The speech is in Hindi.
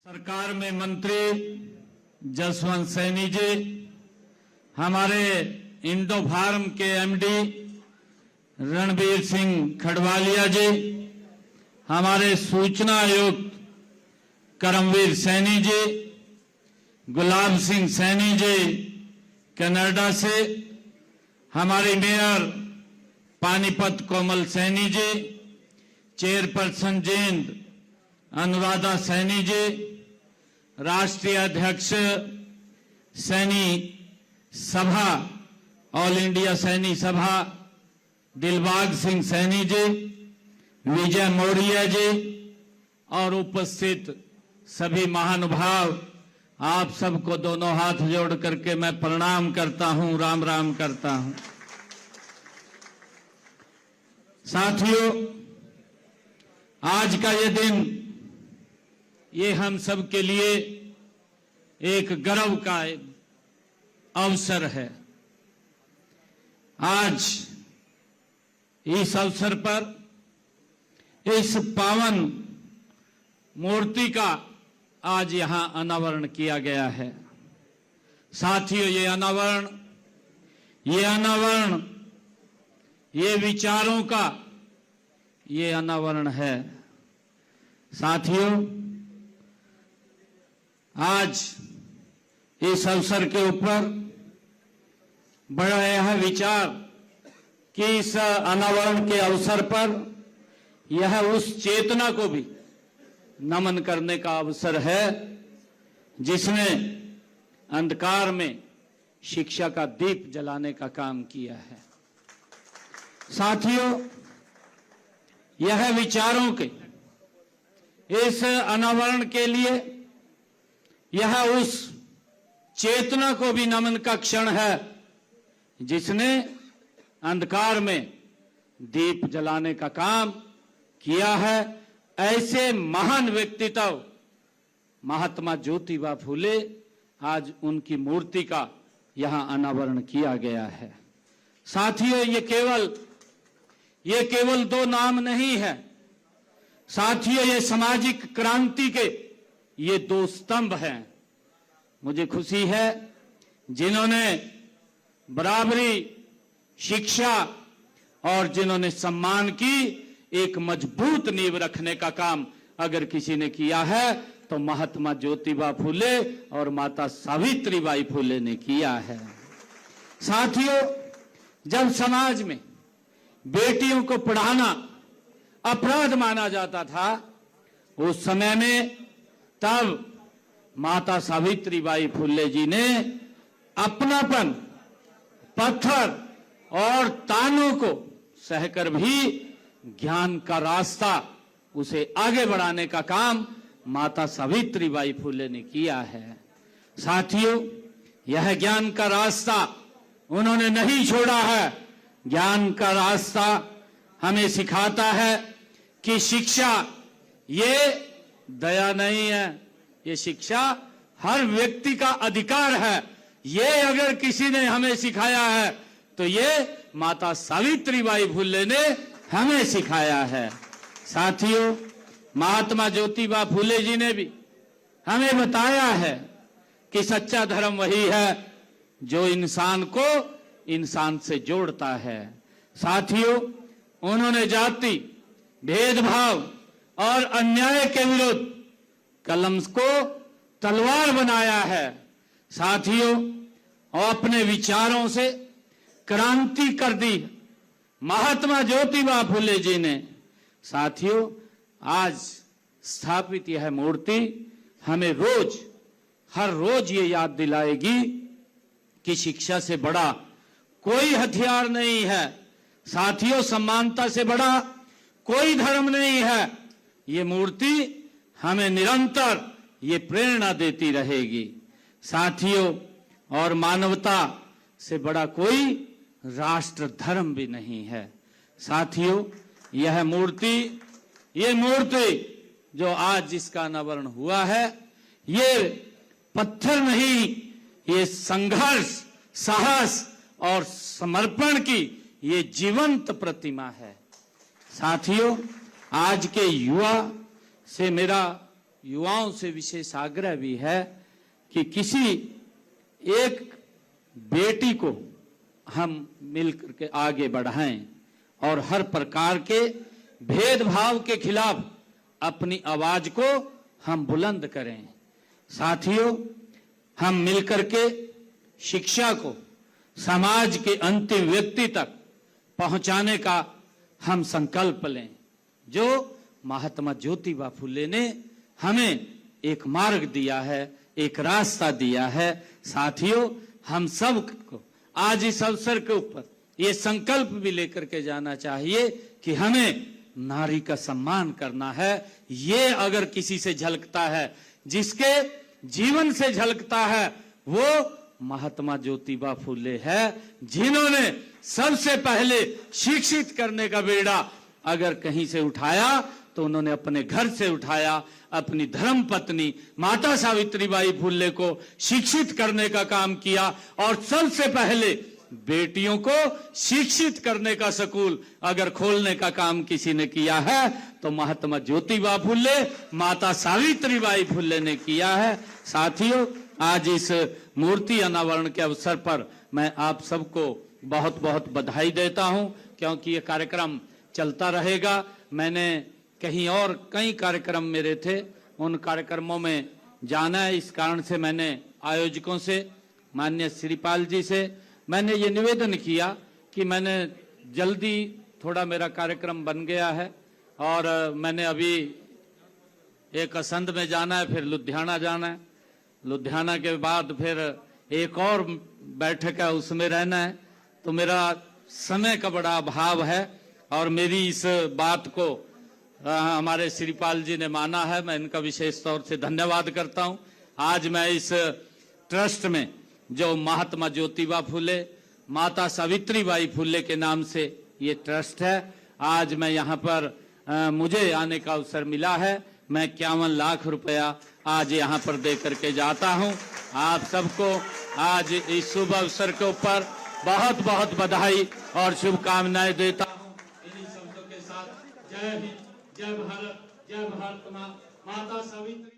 सरकार में मंत्री जसवंत सैनी जी, हमारे इंडो फार्म के एमडी रणबीर सिंह खडवालिया जी, हमारे सूचना आयुक्त करमवीर सैनी जी, गुलाब सिंह सैनी जी कनाडा से, हमारे मेयर पानीपत कोमल सैनी जी, चेयरपर्सन जींद अनुराधा सैनी जी, राष्ट्रीय अध्यक्ष सैनी सभा ऑल इंडिया सैनी सभा दिलबाग सिंह सैनी जी, विजय मौर्य जी और उपस्थित सभी महानुभाव, आप सबको दोनों हाथ जोड़ करके मैं प्रणाम करता हूं, राम राम करता हूं। साथियों, आज का ये दिन ये हम सब के लिए एक गर्व का अवसर है। आज इस अवसर पर इस पावन मूर्ति का आज यहां अनावरण किया गया है। साथियों, ये विचारों का ये अनावरण है। साथियों, आज इस अवसर के ऊपर बड़ा यह विचार कि इस अनावरण के अवसर पर यह उस चेतना को भी नमन करने का अवसर है जिसने अंधकार में शिक्षा का दीप जलाने का काम किया है। साथियों, यह विचारों के इस अनावरण के लिए यह उस चेतना को भी नमन का क्षण है जिसने अंधकार में दीप जलाने का काम किया है। ऐसे महान व्यक्तित्व महात्मा ज्योतिबा फूले, आज उनकी मूर्ति का यहां अनावरण किया गया है। साथियों, ये केवल दो नाम नहीं है। साथियों, ये सामाजिक क्रांति के ये दो स्तंभ हैं। मुझे खुशी है जिन्होंने बराबरी, शिक्षा और जिन्होंने सम्मान की एक मजबूत नींव रखने का काम अगर किसी ने किया है तो महात्मा ज्योतिबा फूले और माता सावित्रीबाई फूले ने किया है। साथियों, जब समाज में बेटियों को पढ़ाना अपराध माना जाता था उस समय में, तब माता सावित्रीबाई फूले जी ने अपनापन, पत्थर और तानों को सहकर भी ज्ञान का रास्ता उसे आगे बढ़ाने का काम माता सावित्रीबाई फूले ने किया है। साथियों, यह ज्ञान का रास्ता उन्होंने नहीं छोड़ा है। ज्ञान का रास्ता हमें सिखाता है कि शिक्षा ये दया नहीं है, ये शिक्षा हर व्यक्ति का अधिकार है। ये अगर किसी ने हमें सिखाया है तो ये माता सावित्रीबाई फूले ने हमें सिखाया है। साथियों, महात्मा ज्योतिबा फूले जी ने भी हमें बताया है कि सच्चा धर्म वही है जो इंसान को इंसान से जोड़ता है। साथियों, उन्होंने जाति, भेदभाव और अन्याय के विरुद्ध कलम को तलवार बनाया है। साथियों, और अपने विचारों से क्रांति कर दी महात्मा ज्योतिबा फूले जी ने। साथियों, आज स्थापित यह मूर्ति हमें हर रोज ये याद दिलाएगी कि शिक्षा से बड़ा कोई हथियार नहीं है। साथियों, समानता से बड़ा कोई धर्म नहीं है। ये मूर्ति हमें निरंतर ये प्रेरणा देती रहेगी। साथियों, और मानवता से बड़ा कोई राष्ट्र धर्म भी नहीं है। साथियों, ये मूर्ति जो आज जिसका अनावरण हुआ है, ये पत्थर नहीं, ये संघर्ष, साहस और समर्पण की ये जीवंत प्रतिमा है। साथियों, आज के युवा से मेरा युवाओं से विशेष आग्रह भी है कि किसी एक बेटी को हम मिलकर के आगे बढ़ाएं और हर प्रकार के भेदभाव के खिलाफ अपनी आवाज को हम बुलंद करें। साथियों, हम मिलकर के शिक्षा को समाज के अंतिम व्यक्ति तक पहुंचाने का हम संकल्प लें, जो महात्मा ज्योतिबा फुले ने हमें एक मार्ग दिया है, एक रास्ता दिया है। साथियों, हम सब को आज इस अवसर के ऊपर ये संकल्प भी लेकर के जाना चाहिए कि हमें नारी का सम्मान करना है। ये अगर किसी से झलकता है, जिसके जीवन से झलकता है, वो महात्मा ज्योतिबा फुले है, जिन्होंने सबसे पहले शिक्षित करने का बेड़ा अगर कहीं से उठाया तो उन्होंने अपने घर से उठाया। अपनी धर्म पत्नी माता सावित्रीबाई फुले को शिक्षित करने का काम किया और सबसे पहले बेटियों को शिक्षित करने का स्कूल अगर खोलने का काम किसी ने किया है तो महात्मा ज्योतिबा फुले, माता सावित्रीबाई फुले ने किया है। साथियों, आज इस मूर्ति अनावरण के अवसर पर मैं आप सबको बहुत बहुत बधाई देता हूं, क्योंकि ये कार्यक्रम चलता रहेगा। मैंने कहीं और कई कार्यक्रम मेरे थे, उन कार्यक्रमों में जाना है। इस कारण से मैंने आयोजकों से, माननीय श्रीपाल जी से मैंने ये निवेदन किया कि मैंने जल्दी, थोड़ा मेरा कार्यक्रम बन गया है और मैंने अभी एक असंध में जाना है, फिर लुधियाना जाना है, लुधियाना के बाद फिर एक और बैठक है, उसमें रहना है। तो मेरा समय का बड़ा अभाव है और मेरी इस बात को हमारे श्रीपाल जी ने माना है। मैं इनका विशेष तौर से धन्यवाद करता हूं। आज मैं इस ट्रस्ट में, जो महात्मा ज्योतिबा फुले, माता सावित्रीबाई फुले के नाम से ये ट्रस्ट है, आज मैं यहाँ पर मुझे आने का अवसर मिला है। मैं 51 लाख रुपया आज यहाँ पर दे करके जाता हूँ। आप सबको आज इस शुभ अवसर के ऊपर बहुत बहुत बधाई और शुभकामनाएं देता हूँ। इन्हीं शब्दों के साथ जय हिंद, जय भारत, जय भारत माता सावित्री।